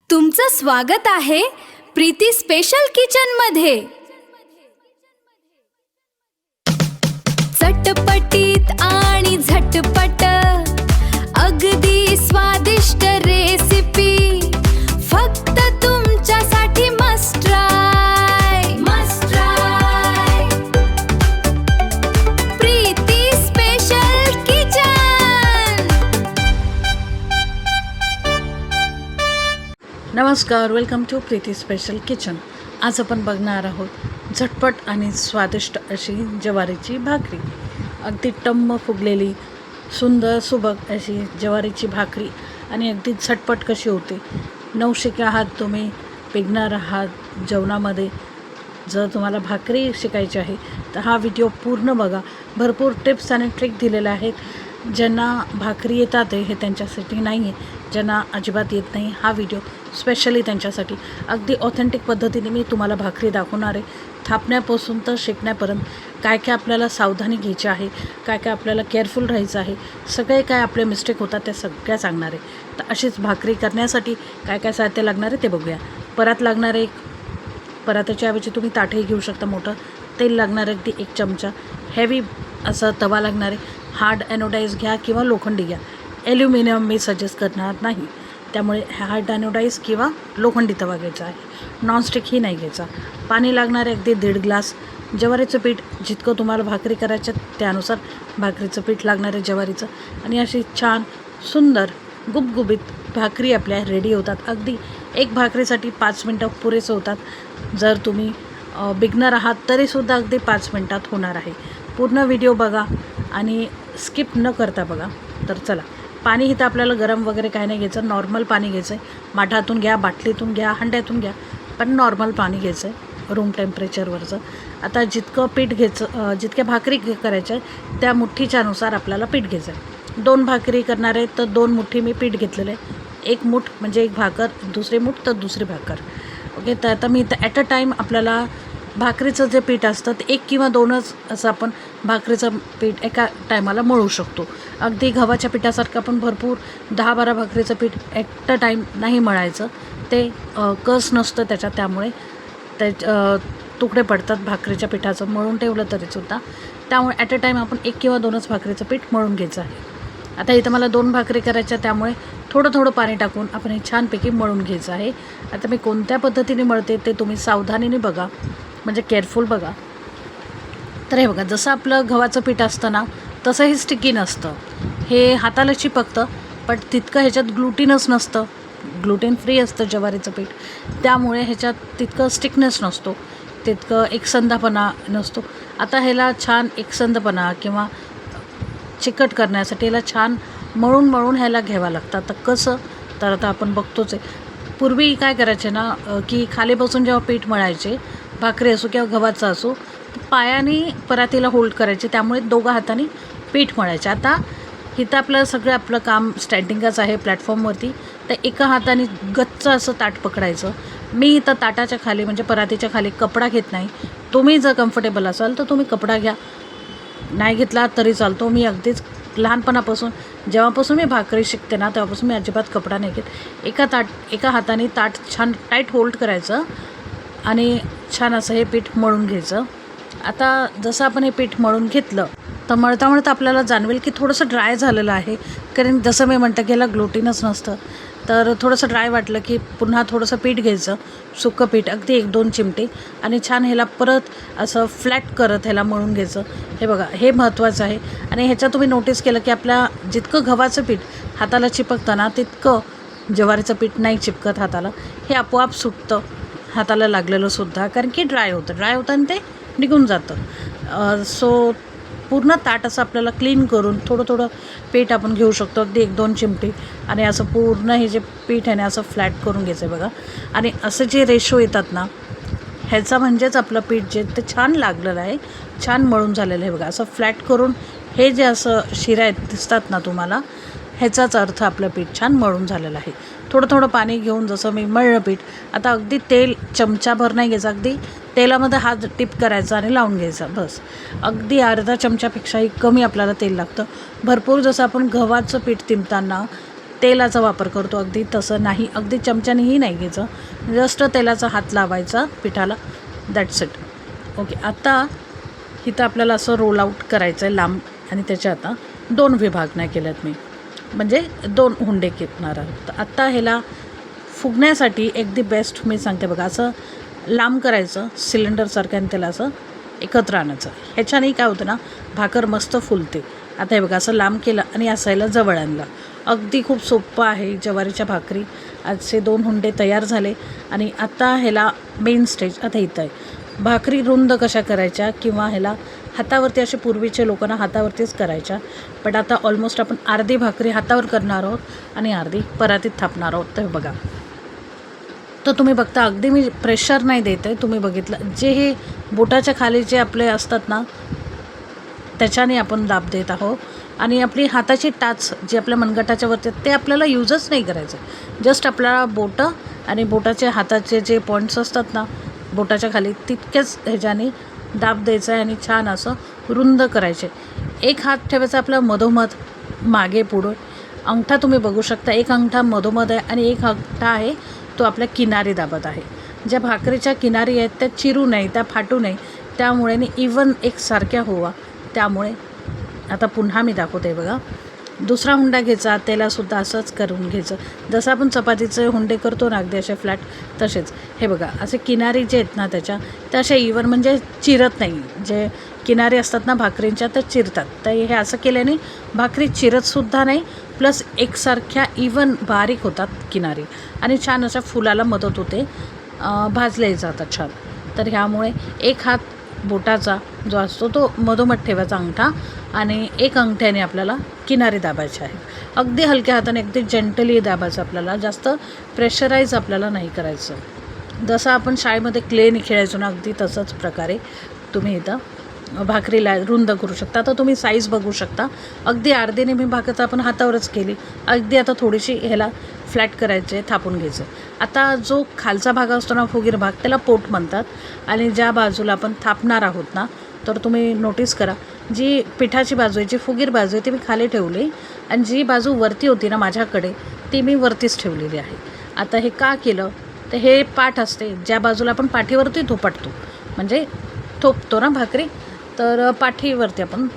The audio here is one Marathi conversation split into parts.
तुमचं स्वागत आहे प्रीती स्पेशल किचन मध्ये। चटपटीत आणि झटपट अगदी स्वादिष्ट रेसिपी फक्त तुमच्यासाठी must try Preeti special kitchen. नमस्कार, welcome to Preeti special kitchen. आज आपण बघणार आहोत झटपट आणि स्वादिष्ट अशी ज्वारीची भाकरी। अगदी टम्म फुगलेली सुंदर सुबक अशी ज्वारीची भाकरी आणि अगदी झटपट कशी होते। नवशिके आहात तुम्ही, बिगनर आहात जेवणामध्ये, जर तुम्हाला भाकरी शिकायची आहे तर हा व्हिडिओ पूर्ण बघा। भरपूर टिप्स आणि ट्रिक दिलेल्या आहेत। ज्यांना भाकरी येतात हे त्यांच्यासाठी नाही आहे, ज्यांना अजिबात येत नाही हा व्हिडिओ स्पेशली त्यांच्यासाठी। अगदी ऑथेंटिक पद्धतीने मी तुम्हाला भाकरी दाखवणार आहे, थापण्यापासून तर शेकण्यापर्यंत काय काय आपल्याला सावधानी घ्यायची आहे, काय काय आपल्याला केअरफुल राहायचं आहे, सगळे काय आपले मिस्टेक होतात त्या सगळ्या सांगणार आहे। तर अशीच भाकरी करण्यासाठी काय काय साहित्य लागणार आहे ते बघूया। परात लागणार आहे, पराताच्या ऐवजी तुम्ही ताटही घेऊ शकता मोठं। तेल लागणार आहे अगदी 1 चमचा। हेवी असं तवा लागणार आहे, हार्ड एनोडाईज घ्या किंवा लोखंडी घ्या। ॲल्युमिनियम मी सजेस्ट करणार नाही, त्यामुळे हार्ड एनोडाईज किंवा लोखंडी तवा घ्यायचा आहे, नॉनस्टिकही नाही घ्यायचा। पाणी लागणार आहे अगदी 1.5 ग्लास। ज्वारीचं पीठ जितकं तुम्हाला भाकरी करायचं त्यानुसार भाकरीचं पीठ लागणार आहे ज्वारीचं। आणि अशी छान सुंदर गुबगुबीत भाकरी आपल्या रेडी होतात। अगदी एक भाकरीसाठी 5 मिनटं पुरेसं होतात। जर तुम्ही बिगनर आहात तरीसुद्धा अगदी 5 मिनटात होणार आहे। पूर्ण व्हिडिओ बघा आणि स्किप न करता बघा। तर चला, पाणी इथं आपल्याला गरम वगैरे काय नाही घ्यायचं, नॉर्मल पाणी घ्यायचं आहे। माठातून घ्या, बाटलीतून घ्या, हंड्यातून घ्या, पण नॉर्मल पाणी घ्यायचं आहे रूम टेम्परेचरवरचं। आता जितकं पीठ घ्यायचं, जितक्या भाकरी करायच्या आहे त्या मुठ्ठीच्यानुसार आपल्याला पीठ घ्यायचं आहे। 2 भाकरी करणार आहे तर 2 मुठ्ठी मी पीठ घेतलेलं आहे। 1 मुठ म्हणजे 1 भाकर, दुसरी मुठ तर दुसरी भाकर। ओके, तर आता मी इथं ॲट अ टाईम आपल्याला भाकरीचं जे पीठ असतं ते 1 किंवा 2च असं आपण भाकरीचं पीठ एका टायमाला मळू शकतो। अगदी गव्हाच्या पिठासारखं आपण भरपूर 10-12 भाकरीचं पीठ ॲट अ टाईम नाही मळायचं, ते कस नसतं त्याच्यात, त्यामुळे तुकडे पडतात भाकरीच्या पिठाचं मळून ठेवलं तरीसुद्धा। त्यामुळे ॲट अ टाईम आपण 1 किंवा 2च भाकरीचं पीठ मळून घ्यायचं आहे। आता इथं मला 2 भाकरी करायच्या, त्यामुळे थोडं थोडं पाणी टाकून आपण हे छानपैकी मळून घ्यायचं आहे। आता मी कोणत्या पद्धतीने मळते ते तुम्ही सावधानीने बघा, म्हणजे केअरफुल बघा। तर हे बघा, जसं आपलं गव्हाचं पीठ असतं ना तसं हे स्टिकी नसतं, हे हाताला चिपकतं, पण तितकं ह्याच्यात ग्लुटीनच नसतं, ग्लुटेन फ्री असतं ज्वारीचं पीठ, त्यामुळे ह्याच्यात तितकं स्टिकनेस नसतो, तितकं एकसंधपणा नसतो। आता ह्याला छान एकसंधपणा किंवा चिकट करण्यासाठी ह्याला छान मळून मळून ह्याला घ्यावं लागतं। तर कसं, तर आता आपण बघतोच आहे। पूर्वी काय करायचे ना की खाली बसून जेव्हा पीठ मळायचे, भाकरी असो किंवा गव्हाचं असो, पायाने परातीला होल्ड करायचे, त्यामुळे 2 हातांनी पीठ मळायचे। आता इथं आपलं आपलं काम स्टँडिंगच आहे प्लॅटफॉर्मवरती, तर एका हाताने गच्च असं ताट पकडायचं। मी इथं ताटाच्या खाली म्हणजे परातीच्या खाली कपडा घेत नाही। तुम्ही जर कम्फर्टेबल असाल तर तुम्ही कपडा घ्या, नाही घेतला तरी चालतो। मी अगदीच लहानपणापासून जेव्हापासून मी भाकरी शिकते ना तेव्हापासून मी अजिबात कपडा नाही घेत। एका हाताने ताट छान टाईट होल्ड करायचं आणि छान असं हे पीठ मळून घ्यायचं। आता जसं आपण हे पीठ मळून घेतलं तर मळता मळता आपल्याला जाणवेल की थोडंसं ड्राय झालेलं आहे, कारण जसं मी म्हणतं की ह्याला ग्लुटीनच नसतं, तर थोडंसं ड्राय वाटलं की पुन्हा थोडंसं पीठ घ्यायचं, सुकं पीठ अगदी 1-2 चिमटे, आणि छान ह्याला परत असं फ्लॅट करत ह्याला मळून घ्यायचं। हे बघा, हे महत्त्वाचं आहे। आणि ह्याच्यात तुम्ही नोटीस केलं की आपल्या जितकं गव्हाचं पीठ हाताला चिपकतं ना तितकं ज्वारीचं पीठ नाही चिपकत हाताला, हे आपोआप सुटतं हाताला लागलेलं सुद्धा, कारण की ड्राय होतं आणि ते निघून जातं। सो पूर्ण ताट असं आपल्याला क्लीन करून थोडं थोडं पीठ आपण घेऊ शकतो, अगदी 1-2 चिमटे, आणि असं पूर्ण हे जे पीठ आहे ना असं फ्लॅट करून घ्यायचं आहे बघा। आणि असं जे रेशो येतात ना ह्याचा म्हणजेच आपलं पीठ जे ते छान लागलेलं आहे, छान मळून झालेलं आहे बघा। असं फ्लॅट करून हे जे असं शिरा दिसतात ना तुम्हाला, ह्याचाच अर्थ आपलं पीठ छान मळून झालेलं आहे। थोडं थोडं पाणी घेऊन जसं मी मळलं पीठ, आता अगदी तेल चमचाभर नाही घ्यायचं, अगदी तेलामध्ये हात टिप करायचा आणि लावून घ्यायचा, बस। अगदी अर्धा चमच्यापेक्षाही कमी आपल्याला तेल लागतं। भरपूर जसं आपण गव्हाचं पीठ तिंबताना तेलाचा वापर करतो अगदी तसं नाही, अगदी चमच्यानेही नाही घ्यायचं, जस्ट तेलाचा हात लावायचा पिठाला, दॅट्स इट. ओके, आता इथं आपल्याला असं रोल आऊट करायचं आहे लांब, आणि त्याच्या आता 2 विभाग नाही केल्यात मी, म्हणजे 2 हुंडे घेणार आहोत. तर आत्ता ह्याला फुगण्यासाठी अगदी बेस्ट मी सांगते बघा, असं लांब करायचं सिलेंडरसारखं आणि त्याला असं एकत्र आणायचं. ह्याच्याने काय होतं ना, भाकर मस्त फुलते. आता हे बघा, असं लांब केलं आणि असायला जवळ आणलं. अगदी खूप सोपं आहे ज्वारीच्या भाकरी. आजचे 2 हुंडे तयार झाले. आणि आता ह्याला मेन स्टेज आता इथं आहे. भाकरी रुंद कशा करायच्या, किंवा ह्याला हातावरती, असे पूर्वीचे लोकांना हातावरतीच करायच्या, पण आता ऑलमोस्ट आपण अर्धी भाकरी हातावर करणार आहोत आणि अर्धी परातीत थापणार आहोत. तर बघा, तर तुम्ही बघता अगदी मी प्रेशर नाही देत आहे, तुम्ही बघितलं जे हे बोटाच्या खाली जे आपले असतात ना, त्याच्याने आपण दाब देत आहोत. आणि आपली हाताची टाच जी आपल्या मनगटाच्या वरती ते आपल्याला यूजच नाही करायचं. जस्ट आपल्याला बोटं आणि बोटाच्या हाताचे जे पॉईंट्स असतात ना बोटाच्या खाली, तितकेच ह्याच्याने दाब द्यायचं आहे आणि छान असं रुंद करायचे. एक हात ठेवायचा आपल्या मधोमध, मागे पुढे. अंगठा तुम्ही बघू शकता, एक अंगठा मधोमध आहे आणि एक अंगठा आहे तो आपल्या किनारी दाबत आहे. ज्या भाकरीच्या किनारी आहेत त्या चिरू नये, त्या फाटू नये, त्यामुळे इवन एकसारख्या व्हावा. त्यामुळे आता पुन्हा मी दाखवते बघा. दुसरा हुंडा घ्यायचा, त्यालासुद्धा असंच करून घ्यायचं, जसं आपण चपातीचे हुंडे करतो ना अगदी असे फ्लॅट, तसेच. हे बघा, असे किनारी जे आहेत ना त्याच्या, त्या अशा इवन म्हणजे चिरत नाही. जे किनारी असतात ना भाकरींच्या त्या चिरतात. तर हे असं केल्याने भाकरी चिरतसुद्धा नाही, प्लस एकसारख्या इवन बारीक होतात किनारी आणि छान अशा फुलाला मदत होते, भाजले जातात छान. तर ह्यामुळे एक हात बोटाचा जो असतो तो मधोमध ठेवायचा अंगठा, आणि एक अंगठ्याने आपल्याला किनारी दाबायची आहे. अगदी हलक्या हाताने, अगदी जेंटली दाबायचं आपल्याला, जास्त प्रेशराईज आपल्याला नाही करायचं. जसं आपण शाळेमध्ये क्लेने खेळायचो ना, अगदी तसंच प्रकारे तुम्ही इथं भाकरीला रुंद करू शकता. आता तुम्ही साईज बघू शकता, अगदी अर्धीने मी भाकरचा आपण हातावरच केली. अगदी आता थोडीशी ह्याला फ्लॅट करायचे, थापून घ्यायचं. आता जो खालचा भाग असतो ना फुगीर भाग, त्याला पोट म्हणतात. आणि ज्या बाजूला आपण थापणार आहोत ना, तर तुम्ही नोटीस करा, जी पिठाची बाजू आहे, जी फुगीर बाजू आहे ती मी खाली ठेवली, आणि जी बाजू वरती होती ना माझ्याकडे ती मी वरतीच ठेवलेली आहे. आता हे का केलं, तर हे पाठ असते, ज्या बाजूला आपण पाठीवरती थोपटतो, म्हणजे थोपतो ना भाकरी, तर पाठीवरती आपण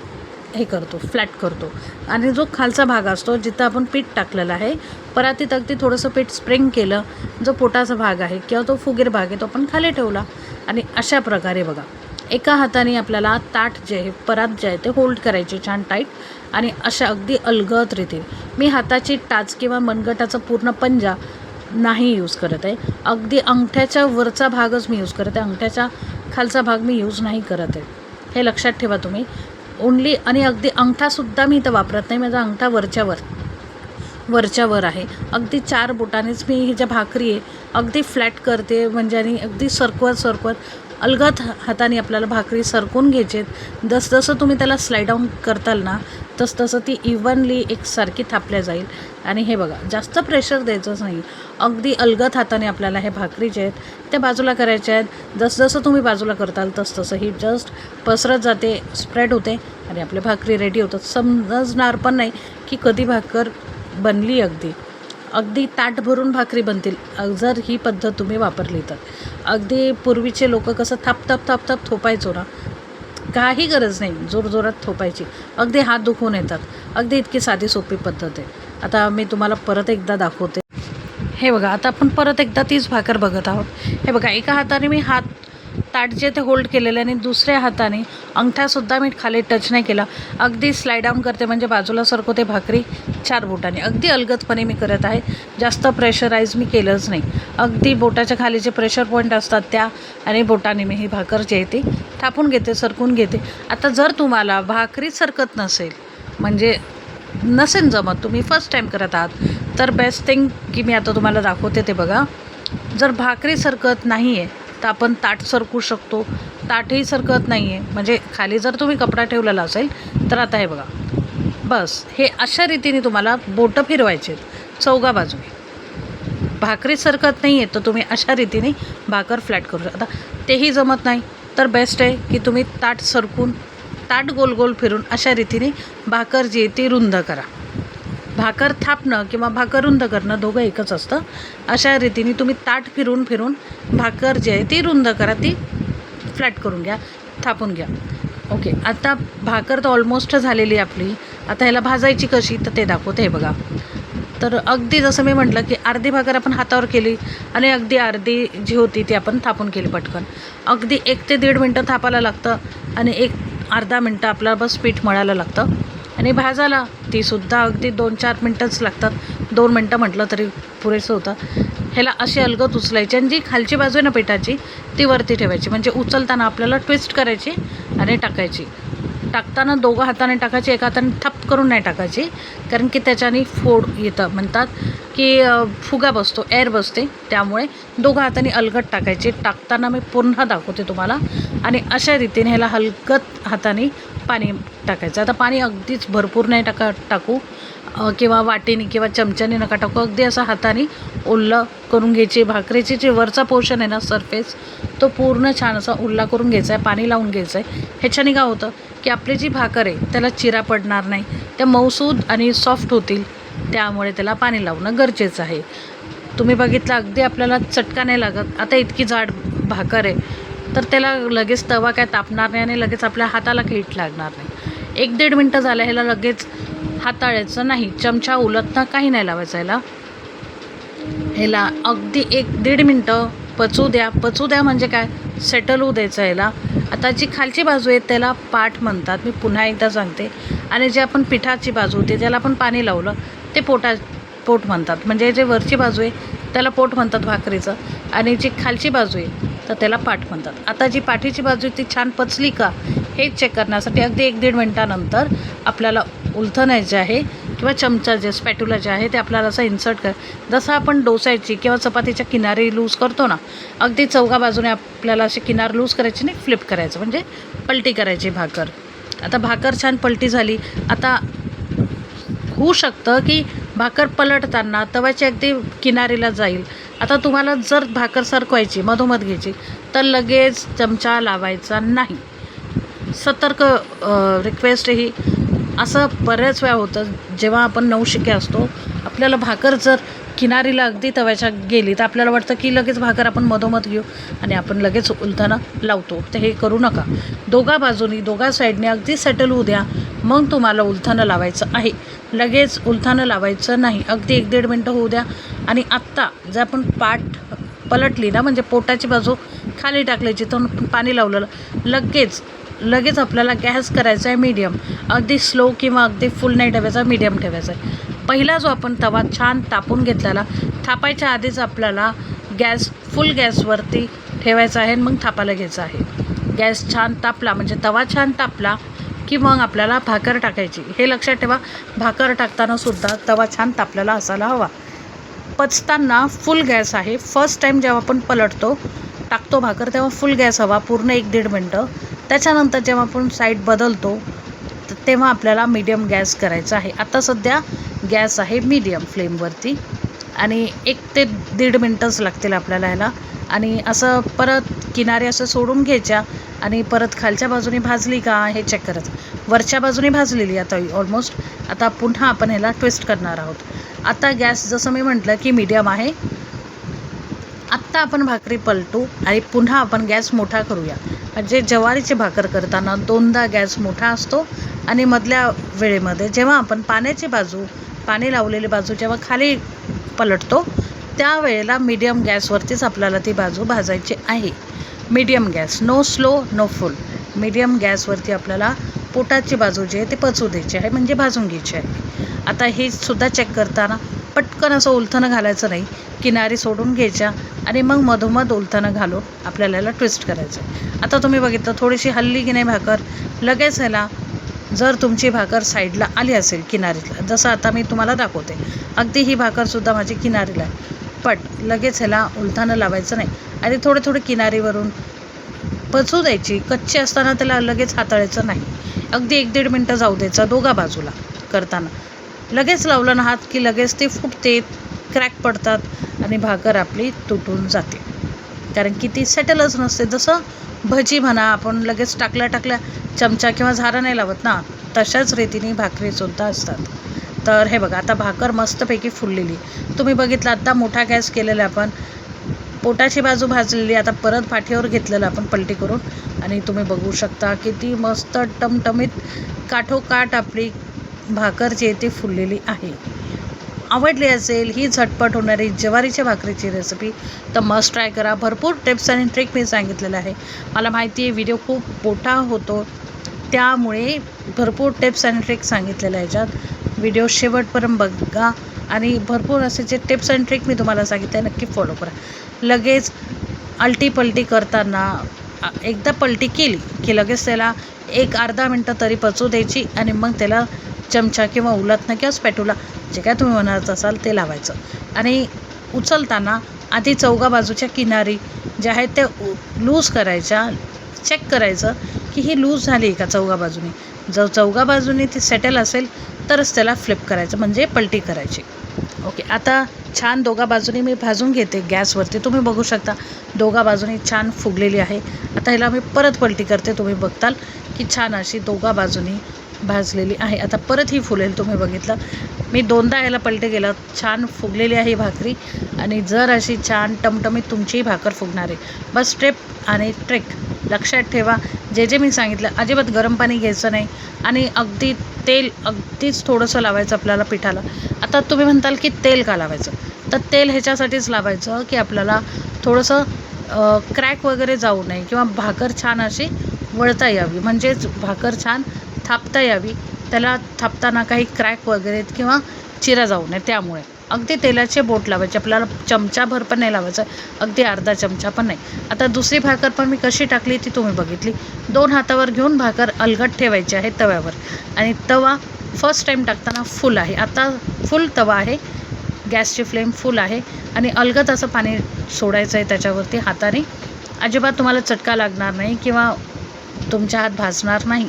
हे करतो, फ्लॅट करतो. आणि जो खालचा भाग असतो जिथं आपण पीठ टाकलेलं आहे, परातीत अगदी थोडंसं पीठ स्प्रिंग केलं, जो पोटाचा भाग आहे किंवा तो फुगीर भाग आहे तो आपण खाली ठेवला. आणि अशा प्रकारे बघा, एका हाताने आपल्याला ताट जे आहे, परात जे आहे ते होल्ड करायचे छान टाईट, आणि अशा अगदी अलगद रीतीने. मी हाताची टाच किंवा मनगटाचा पूर्ण पंजा नाही यूज करत आहे, अगदी अंगठ्याच्या वरचा भागच मी यूज करत आहे, अंगठ्याच्या खालचा भाग मी यूज नाही करत आहे. हे लक्षात ठेवा तुम्ही ओनली. आणि अगदी अंगठासुद्धा मी इथं वापरत नाही, माझा अंगठा वरच्यावर आहे. अगदी 4 बोटानेच मी ही ज्या भाकरी आहे अगदी फ्लॅट करते, म्हणजे आणि अगदी सरकवत अलगद हाताने आपल्याला भाकरी सरकून घ्यायची. जसं तुम्ही त्याला स्लाइड डाऊन करताल ना, तसं ती इव्हनली एकसारखी थापल्या जाईल. आणि हे बघा, जास्त प्रेशर द्यायचंच नाही, अगदी अलगद हाताने आपल्याला हे भाकरी जे आहेत त्या बाजूला करायच्या आहेत. जसं तुम्ही बाजूला करताल तसं ही जस्ट पसरत जाते, स्प्रेड होते, आणि आपली भाकरी रेडी होतात. समजणार पण नाही की कधी भाकर बनली. अगदी ताट भरून भाकरी बनतील जर ही पद्धत तुम्ही वापरली तर. अगदी पूर्वीचे लोक कसं थाप थोपायचो ना, काही गरज नाही जोरात थोपायची, अगदी हात दुखून येतात. अगदी इतकी साधी सोपी पद्धत आहे. आता मी तुम्हाला परत एकदा दाखवते. हे बघा, आता आपण परत एकदा तीच भाकर बघत आहोत. हे बघा, एका हाताने मी ताट जे ते होल्ड केलेलं, आणि दुसऱ्या हाताने अंगठासुद्धा मी खाली टच नाही केला, अगदी स्लाइड डाऊन करते, म्हणजे बाजूला सरकवते भाकरी 4 बोटाने. अगदी अलगदपणे मी करत आहे, जास्त प्रेशराईज मी केलंच नाही. अगदी बोटाच्या खाली जे प्रेशर पॉईंट असतात त्या आणि बोटाने मी ही भाकर जी आहे ती थापून घेते, सरकून घेते. आता जर तुम्हाला भाकरी सरकत नसेल, म्हणजे नसेल जमत, तुम्ही फर्स्ट टाईम करत आहात, तर बेस्ट थिंग की मी आता तुम्हाला दाखवते ते बघा. जर भाकरी सरकत नाही आहे तर आपण ताट सरकू शकतो. ताटही सरकत नाही आहे, म्हणजे खाली जर तुम्ही कपडा ठेवलेला असेल तर आता हे बघा, बस हे अशा रीतीने तुम्हाला बोटं फिरवायचे चौघा बाजूने. भाकरी सरकत नाही आहे तर तुम्ही अशा रीतीने भाकर फ्लॅट करू शकता. तेही जमत नाही तर बेस्ट आहे की तुम्ही ताट सरकून, ताट गोल फिरून अशा रीतीने भाकर जी आहे ती रुंद करा. भाकर थापणं किंवा भाकर रुंद करणं दोघं एकच असतं. अशा रीतीने तुम्ही ताट फिरून फिरून भाकर जी आहे ती रुंद करा, ती फ्लॅट करून घ्या, थापून घ्या. ओके, आता भाकर तर ऑलमोस्ट झालेली आहे आपली. आता ह्याला भाजायची कशी तर ते दाखवते. हे बघा, तर अगदी जसं मी म्हटलं की अर्धी भाकर आपण हातावर केली आणि अगदी अर्धी जी होती ती आपण थापून केली पटकन. अगदी 1 ते 1.5 मिनटं थापायला लागतं आणि अर्धा मिनटं आपल्याला बस पीठ मळायला लागतं. आणि भाजायला तीसुद्धा अगदी 2-4 मिनटंच लागतात. 2 मिनटं म्हटलं तरी पुरेसं होतं. ह्याला अशी अलगद उचलायची आणि जी खालची बाजू आहे ना पिठाची ती वरती ठेवायची, म्हणजे उचलताना आपल्याला ट्विस्ट करायची आणि टाकायची. टाकताना दोघं हाताने टाकायची, एका हाताने थप करून नाही टाकायची, कारण की त्याच्याने फोड येतं. म्हणतात की फुगा बसतो, एअर बसते, त्यामुळे दोघं हाताने अलगद टाकायची. टाकताना मी पुन्हा दाखवते तुम्हाला. आणि अशा रीतीने ह्याला हलगत हाताने पाणी टाकायचं. आता पाणी अगदीच भरपूर नाही टाकू किंवा वाटीने किंवा चमच्याने नका टाकू. अगदी असं हाताने ओलं करून घ्यायची. भाकरीची जे वरचा पोर्शन आहे ना, सरफेस, तो पूर्ण छान असा ओला करून घ्यायचा आहे, पाणी लावून घ्यायचं आहे. ह्याच्याने काय होतं की आपली जी भाकर आहे त्याला चिरा पडणार नाही, त्या मऊसूद आणि सॉफ्ट होतील. त्यामुळे त्याला पाणी लावणं गरजेचं आहे. तुम्ही बघितलं अगदी आपल्याला चटका नाही लागत. आता इतकी जाड भाकर आहे तर त्याला लगेच तवा काय तापणार नाही आणि लगेच आपल्या हाताला हीट लागणार नाही. 1-1.5 मिनटं झालं, ह्याला लगेच हाताळायचं नाही, चमचा उलटणं काही नाही लावायचं. ह्याला अगदी 1-1.5 मिनटं पचू द्या म्हणजे काय, सेटल होऊ द्यायचं ह्याला. आता जी खालची बाजू आहे त्याला पाठ म्हणतात, मी पुन्हा एकदा सांगते. आणि जे आपण पिठाची बाजू होती ज्याला आपण पाणी लावलं ते पोट म्हणतात. म्हणजे जे वरची बाजू आहे त्याला पोट म्हणतात भाकरीचं, आणि जी खालची बाजू आहे तर त्याला पाठ म्हणतात. आता जी पाठीची बाजू आहे ती छान पचली का हे चेक करण्यासाठी अगदी 1-1.5 मिनटानंतर आपल्याला उलथायचे आहे, किंवा चमचा जे स्पॅट्युला जे आहे ते आपल्याला असं इन्सर्ट जसं आपण डोसायची किंवा चपातीच्या किनारी लूज करतो ना, अगदी चौघा बाजूने आपल्याला अशी किनार लूज करायची नाही, फ्लिप करायचं, म्हणजे पलटी करायची भाकर. आता भाकर छान पलटी झाली. आता होऊ शकतं की भाकर पलटताना तव्याची अगदी किनारीला जाईल. आता तुम्हाला जर भाकर सरकवायची, मधोमध घ्यायची, तर लगेच चमचा लावायचा नाही. सतर्क रिक्वेस्ट ही. असं बऱ्याच वेळा होतं जेव्हा आपण नवशिके असतो, आपल्याला भाकर जर किनारीला अगदी तव्याच्या गेली तर आपल्याला वाटतं की लगेच भाकर आपण मधोमध घेऊ आणि आपण लगेच उलथानं लावतो. तर हे करू नका. दोघा बाजूनी, दोघा साईडने अगदी सेटल होऊ द्या, मग तुम्हाला उलथानं लावायचं आहे. लगेच उलथानं लावायचं नाही. अगदी 1-1.5 मिनटं होऊ द्या. आणि आत्ता जर आपण पाठ पलटली ना, म्हणजे पोटाची बाजू खाली टाकल्याची, तर पाणी लावलेलं लगेच आपल्याला गॅस करायचा आहे मीडियम. अगदी स्लो किंवा अगदी फुल नाही ठेवायचा, मीडियम ठेवायचा आहे. पहिला जो आपण तवा छान तापून घेतलेला, थापायच्या आधीच आपल्याला फुल गॅसवरती ठेवायचा आहे आणि मग थापायला घ्यायचं आहे. गॅस छान तापला म्हणजे तवा छान तापला की मग आपल्याला भाकर टाकायची. हे लक्षात ठेवा, भाकर टाकताना सुद्धा तवा छान तापलेला असायला हवा. पचताना फुल गॅस आहे. फर्स्ट टाईम जेव्हा आपण टाकतो भाकर तेव्हा फुल गॅस हवा, पूर्ण 1-1.5 मिनटं. त्याच्यानंतर जेव्हा आपण साईड बदलतो तेव्हा आपल्याला मीडियम गॅस करायचा आहे. आता सध्या गॅस आहे मीडियम फ्लेमवरती आणि 1 ते 1.5 मिनटंच लागतील आपल्याला ह्याला. आणि असं परत किनारे असं सोडून घ्यायच्या आणि परत खालच्या बाजूने भाजली का हे चेक करायचं. वरच्या बाजूने भाजलेली आता ऑलमोस्ट. आता पुन्हा आपण ह्याला ट्विस्ट करणार आहोत. आता गॅस जसं मी म्हटलं की मीडियम आहे. आत्ता आपण भाकरी पलटू आणि पुन्हा आपण गॅस मोठा करूया. म्हणजे ज्वारीची भाकर करताना 2दा गॅस मोठा असतो आणि मधल्या वेळेमध्ये जेव्हा आपण पाणी लावलेली बाजू जेव्हा खाली पलटतो त्यावेळेला मीडियम गॅसवरतीच आपल्याला ती बाजू भाजायची आहे. Medium gas, no slow no full. Medium गॅसवरती आपल्याला पोटाची बाजू जी आहे ती पचू द्यायची आहे, म्हणजे भाजून घ्यायची आहे. आता हे सुद्धा चेक करताना पटकन असं उलथनं घालायचं नाही, किनारी सोडून घ्यायच्या आणि मग मधोमध उलथनं घालून आपल्याला याला ट्विस्ट करायचं आहे. आता तुम्ही बघितलं थोडीशी हल्ली की नाही भाकर, लगेच ह्याला जर तुमची भाकर साईडला आली असेल किनारीला, जसं आता मी तुम्हाला दाखवते, अगदी ही भाकरसुद्धा माझी किनारीला आहे, पण लगेच ह्याला उलथनं लावायचं नाही आणि थोडे किनारीवरून पचू द्यायची. कच्ची असताना त्याला लगेच हाताळायचं नाही. अगदी 1-1.5 मिनटं जाऊ द्यायचा दोघा बाजूला करताना. लगेच लावलं ना हात की लगेच ती फुटते, क्रॅक पडतात आणि भाकर आपली तुटून जाते, कारण की ती सेटलच नसते. जसं भजी म्हणा, आपण लगेच टाकल्या चमचा किंवा झारा नाही लावत ना, तशाच रीतीने भाकरीसुद्धा असतात. तर हे बघा आता भाकर मस्तपैकी फुललेली. तुम्ही बघितलं आता मोठा गॅस केलेला आपण, पोटाची बाजू भाजलेली. आता परत पाठीवर घेतलेलं आपण पलटी करून आणि तुम्ही बघू शकता किती मस्त टमटमीत काठोकाठ आपली भाकर जी आहे ती फुललेली आहे. आवडली असेल ही झटपट होणारी ज्वारीच्या भाकरीची रेसिपी तर मस्ट ट्राय करा. भरपूर टिप्स आणि ट्रिक मी सांगितलेलं आहे. मला माहिती आहे व्हिडिओ खूप मोठा होतो, त्यामुळे भरपूर टिप्स आणि ट्रिक सांगितलेलं आहे. ह्याच्यात व्हिडिओ शेवटपर्यंत बघा आणि भरपूर असे जे टिप्स आणि ट्रिक मी तुम्हाला सांगितले नक्की फॉलो करा. लगेच आलटी पलटी करताना एकदा पलटी केली की लगेच त्याला एक अर्धा मिनटं तरी पचू द्यायची आणि मग त्याला चमचा किंवा उलटणं किंवा स्पॅटुला जे काय तुम्ही म्हणत असाल ते लावायचं आणि उचलताना आधी चौघा बाजूच्या किनारी ज्या आहेत त्या लूज करायच्या. चेक करायचं की ही लूज झाली आहे का चौघा बाजूने. जर चौघा बाजूने ती सेटल असेल तरच त्याला फ्लिप करायचं म्हणजे पलटी करायची. ओके, आता छान दोघा बाजूने मी भाजून घेते गॅसवरती. तुम्ही बघू शकता दोघा बाजूने छान फुगलेली आहे. आता ह्याला मी परत पलटी करते. तुम्ही बघताल की छान अशी दोघा बाजूनी भाजलेली आहे. आता परत ही फुलेल. तुम्ही बघितलं मी दोनदा याला पलटे केलं. छान फुगलेली आहे भाकरी आणि जर अशी छान टमटमीत तुमचीही भाकर फुगणार आहे. बस टिप आणि ट्रिक लक्षात ठेवा. जे मी सांगितलं अजिबात गरम पाणी घ्यायचं नाही आणि अगदी तेल अगदीच थोडंसं लावायचं आपल्याला पिठाला. आता तुम्ही म्हणताल की तेल का लावायचं, तर तेल ह्याच्यासाठीच लावायचं की आपल्याला थोडंसं क्रॅक वगैरे जाऊ नये किंवा भाकर छान अशी वळता यावी, म्हणजेच भाकर छान थापता यावी. त्याला थापताना काही क्रॅक वगैरे किंवा चिरा जाऊ नये, त्यामुळे अगदी तेलाचे बोट लावायचे. आपल्याला चमचाभर पण नाही लावायचं, अगदी अर्धा चमचा पण नाही. आता दुसरी भाकर पण मी कशी टाकली ती तुम्ही बघितली. 2 हातावर घेऊन भाकर अलगद ठेवायची आहे तव्यावर आणि तवा फर्स्ट टाईम टाकताना फुल आहे. आता फुल तवा आहे, गॅसची फ्लेम फुल आहे आणि अलगद असं पाणी सोडायचं आहे त्याच्यावरती हाताने. अजिबात तुम्हाला चटका लागणार नाही किंवा तुमच्या हात भाजणार नाही,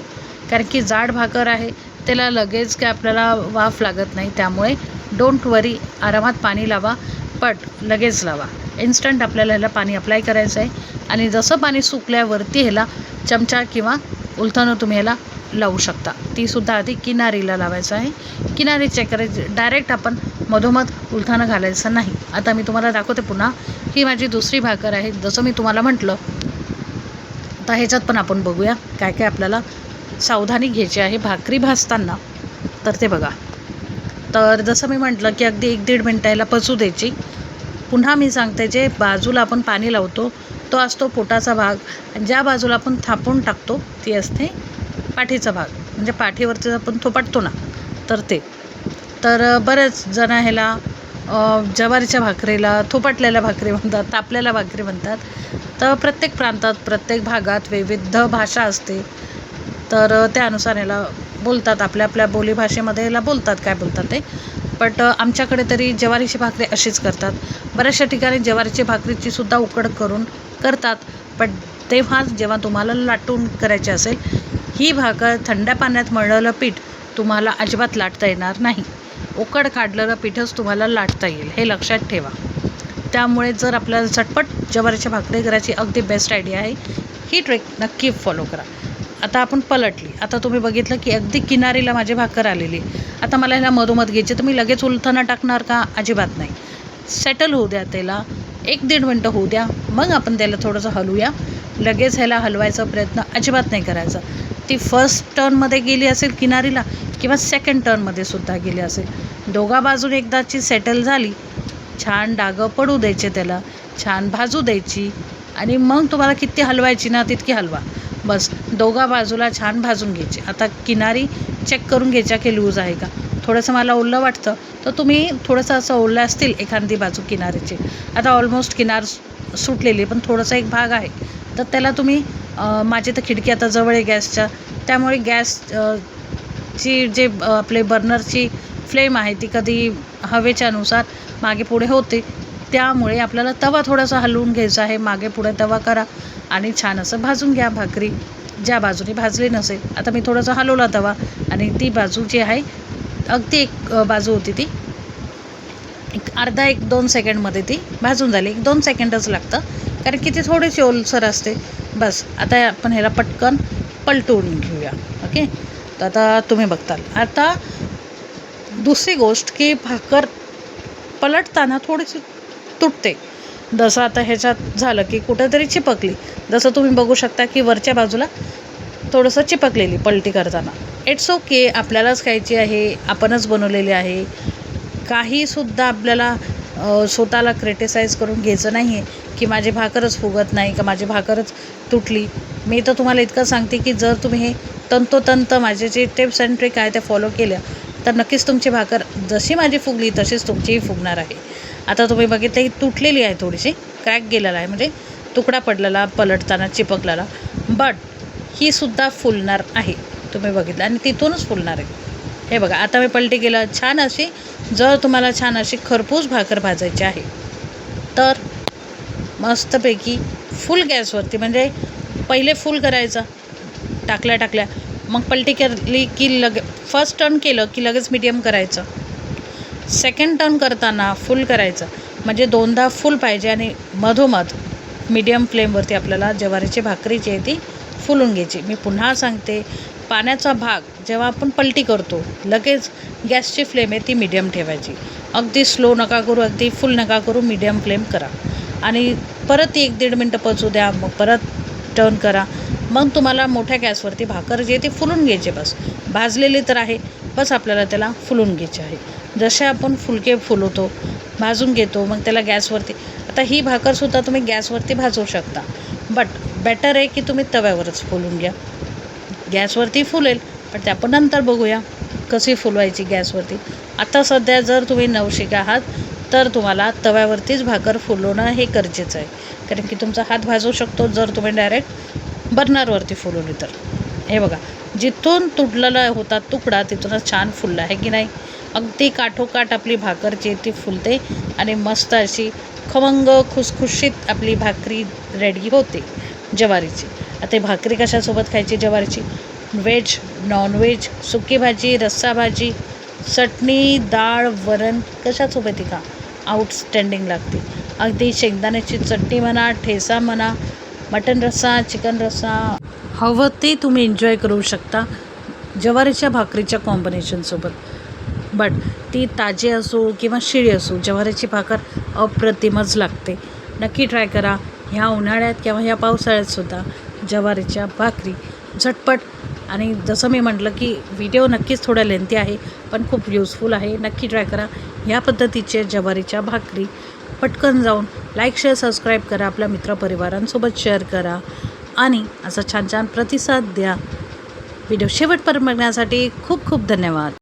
कारण की जाड भाकर आहे त्याला लगेच काय आपल्याला वाफ लागत नाही. त्यामुळे डोंट वरी, आरामात पाणी लावा, पण लगेच लावा. इन्स्टंट आपल्याला ह्याला पाणी अप्लाय करायचं आहे आणि जसं पाणी सुकल्यावरती ह्याला चमचा किंवा उलथनं तुम्ही ह्याला लावू शकता. तीसुद्धा आधी किनारीला लावायचं आहे. किनारी चेक करायची, डायरेक्ट आपण मधोमध उलथनं घालायचं नाही. आता मी तुम्हाला दाखवते पुन्हा. ही माझी दुसरी भाकर आहे जसं मी तुम्हाला म्हटलं. आता ह्याच्यात पण आपण बघूया काय काय आपल्याला सावधानी घ्यायची आहे भाकरी भाजताना. तर ते बघा, तर जसं मी म्हटलं की अगदी 1-1.5 मिनटं याला पचू द्यायची. पुन्हा मी सांगते, जे बाजूला आपण पाणी लावतो तो असतो पोटाचा भाग आणि ज्या बाजूला आपण थापून टाकतो ती असते पाठीचा भाग, म्हणजे पाठीवरती आपण थोपाटतो ना, तर ते. तर बरेच जण ह्याला ज्वारीच्या भाकरीला थोपाटलेल्या भाकरी म्हणतात, तापलेल्या भाकरी म्हणतात. तर प्रत्येक प्रांतात प्रत्येक भागात विविध भाषा असते, तर त्यानुसार ह्याला बोलतात. आपल्या आपल्या बोलीभाषेमध्ये ह्याला बोलतात, काय बोलतात ते. बट आमच्याकडे तरी ज्वारीची भाकरी अशीच करतात. बऱ्याचशा ठिकाणी ज्वारीची भाकरीची सुद्धा उकड करून करतात, पण तेव्हाच जेव्हा तुम्हाला लाटून करायची असेल. ही भाकर थंड पाण्यात मळलेलं पीठ तुम्हाला अजिबात लाटता येणार नाही. उकड काढलेलं पीठच तुम्हाला लाटता येईल, हे लक्षात ठेवा. त्यामुळे जर आपल्याला झटपट ज्वारीची भाकरी करायची, अगदी बेस्ट आयडिया आहे. ही ट्रिक नक्की फॉलो करा. आता आपण पलटली. आता तुम्ही बघितलं की अगदी किनारीला माझी भाकर आलेली. आता मला ह्याला मधोमध घ्यायची, तर मी लगेच उलथनं टाकणार का? अजिबात नाही. सेटल होऊ द्या त्याला, 1-1.5 मिनटं होऊ द्या, मग आपण त्याला थोडंसं हलवूया. लगेच ह्याला हलवायचा प्रयत्न अजिबात नाही करायचा. ती फर्स्ट टर्नमध्ये गेली असेल किनारीला किंवा सेकंड टर्नमध्ये सुद्धा गेली असेल, दोघा बाजून एकदाची सेटल झाली, छान डागं पडू द्यायचे, त्याला छान भाजू द्यायची आणि मग तुम्हाला किती हलवायची ना तितकी हलवा. बस दोघा बाजूला छान भाजून घ्यायची. आता किनारी चेक करून घ्यायच्या की लूज आहे का. थोडंसं मला ओलं वाटतं तर तुम्ही थोडंसं असं ओलं असतील एखादी बाजू किनारीची. आता ऑलमोस्ट किनार सुटलेली, पण थोडंसं एक भाग आहे, तर त्याला तुम्ही माझी तर खिडकी आता जवळ आहे गॅसच्या, त्यामुळे गॅस ची जे आपले बर्नरची फ्लेम आहे ती कधी हवेच्या अनुसार मागे पुढे होते. त्यामुळे आपल्याला तवा थोडासा हलवून घ्यायचा आहे, मागे पुढे तवा करा आणि छान असं भाजून घ्या भाकरी ज्या बाजूने भाजली नसेल. आता मी थोडासा हलवला तवा आणि ती बाजू जी आहे अगदी एक बाजू होती ती अर्धा 1-2 सेकंडमध्ये ती भाजून झाली. 1-2 सेकंडच लागतं, कारण की ती थोडीशी ओलसर असते. बस आता आपण ह्याला पटकन पलटवून घेऊया. ओके, तर आता तुम्ही बघताल. आता दुसरी गोष्ट की भाकर पलटताना थोडीशी तुटते. जसं आता ह्याच्यात झालं की कुठंतरी चिपकली. जसं तुम्ही बघू शकता की वरच्या बाजूला थोडंसं चिपकलेली पलटी करताना. इट्स ओके, आपल्यालाच खायची आहे, आपणच बनवलेली आहे. काहीसुद्धा आपल्याला स्वतःला क्रिटिसाइज करून घ्यायचं नाही आहे की माझी भाकरच फुगत नाही का माझी भाकरच तुटली. मी तर तुम्हाला इतकं सांगते की जर तुम्ही हे तंतोतंत माझे जे टिप्स अँड ट्रिक आहे त्या फॉलो केल्या तर नक्कीच तुमची भाकर जशी माझी फुगली तशीच तुमचीही फुगणार आहे. आता तुम्ही बघितलं ही तुटलेली आहे, थोडीशी क्रॅक गेलेला आहे, म्हणजे तुकडा पडलेला पलटताना चिपकलेला. बट ही सुद्धा फुलणार आहे, तुम्ही बघितलं, आणि तिथूनच फुलणार आहे. हे बघा, आता मी पलटी केलं छान अशी. जर तुम्हाला छान अशी खरपूस भाकर भाजायची आहे तर मस्तपैकी फुल गॅसवरती, म्हणजे पहिले फुल करायचं टाकल्या मग पलटी केली की फर्स्ट टर्न केलं की लगेच मीडियम करायचं. सेकंड टर्न करताना फुल करायचं, म्हणजे दोनदा फुल पाहिजे आणि मधोमध मीडियम फ्लेमवरती आपल्याला ज्वारीची भाकरी जी आहे ती फुलून घ्यायची. मी पुन्हा सांगते, पाण्याचा भाग जेव्हा आपण पलटी करतो लगेच गॅसची फ्लेम आहे ती मीडियम ठेवायची. अगदी स्लो नका करू, अगदी फुल नका करू, मीडियम फ्लेम करा आणि परत 1-1.5 मिनटं पचू द्या. मग परत टर्न करा. मग तुम्हाला मोठ्या गॅसवरती भाकर जी आहे ती फुलून घ्यायची. बस भाजलेली तर आहे, बस आपल्याला त्याला फुलून घ्यायचे आहे. जसे आपण फुलके फुलवतो, भाजून घेतो, मग त्याला गॅसवरती. आता ही भाकरसुद्धा तुम्ही गॅसवरती भाजवू शकता, बट बेटर आहे की तुम्ही तव्यावरच फुलून घ्या. गॅसवरती फुलेल, पण ते आपण नंतर बघूया कशी फुलवायची गॅसवरती. आता सध्या जर तुम्ही नवशिका आहात तर तुम्हाला तव्यावरतीच भाकर फुलवणं हे गरजेचं आहे, कारण की तुमचा हात भाजू शकतो जर तुम्ही डायरेक्ट बर्नरवरती फुलवली तर. हे बघा, जिथून तुटलेला होता तुकडा तिथूनच छान फुलला आहे की नाही. अगदी काठोकाठ आपली भाकर जी ती फुलते आणि मस्त अशी खमंग खुसखुशीत आपली भाकरी रेडी होते ज्वारीची. आता भाकरी कशासोबत खायची ज्वारीची? व्हेज, नॉनव्हेज, सुकी भाजी, रस्सा भाजी, चटणी, डाळ, वरण, कशासोबतही खा, आउटस्टँडिंग लागते. अगदी शेंगदाण्याची चटणी म्हणा, ठेचा म्हणा, मटन रस्सा, चिकन रस्सा, हवं ते तुम्ही एन्जॉय करू शकता ज्वारीच्या भाकरीच्या कॉम्बिनेशनसोबत. बट ती ताजी असो किंवा शिळी असो, ज्वारीची भाकर अप्रतिमच लागते. नक्की ट्राय करा ह्या उन्हाळ्यात किंवा ह्या पावसाळ्यातसुद्धा. ज्वारीच्या भाकरी झटपट, आणि जसं मी म्हटलं की व्हिडिओ नक्कीच थोडा लेंथी आहे पण खूप युजफुल आहे. नक्की ट्राय करा ह्या पद्धतीचे ज्वारीच्या भाकरी. पटकन जाऊन लाईक, शेअर, सबस्क्राईब करा, आपल्या मित्रपरिवारांसोबत शेअर करा आणि असा छान छान प्रतिसाद द्या. व्हिडिओ शेवटपर्यंत बघण्यासाठी खूप खूप धन्यवाद.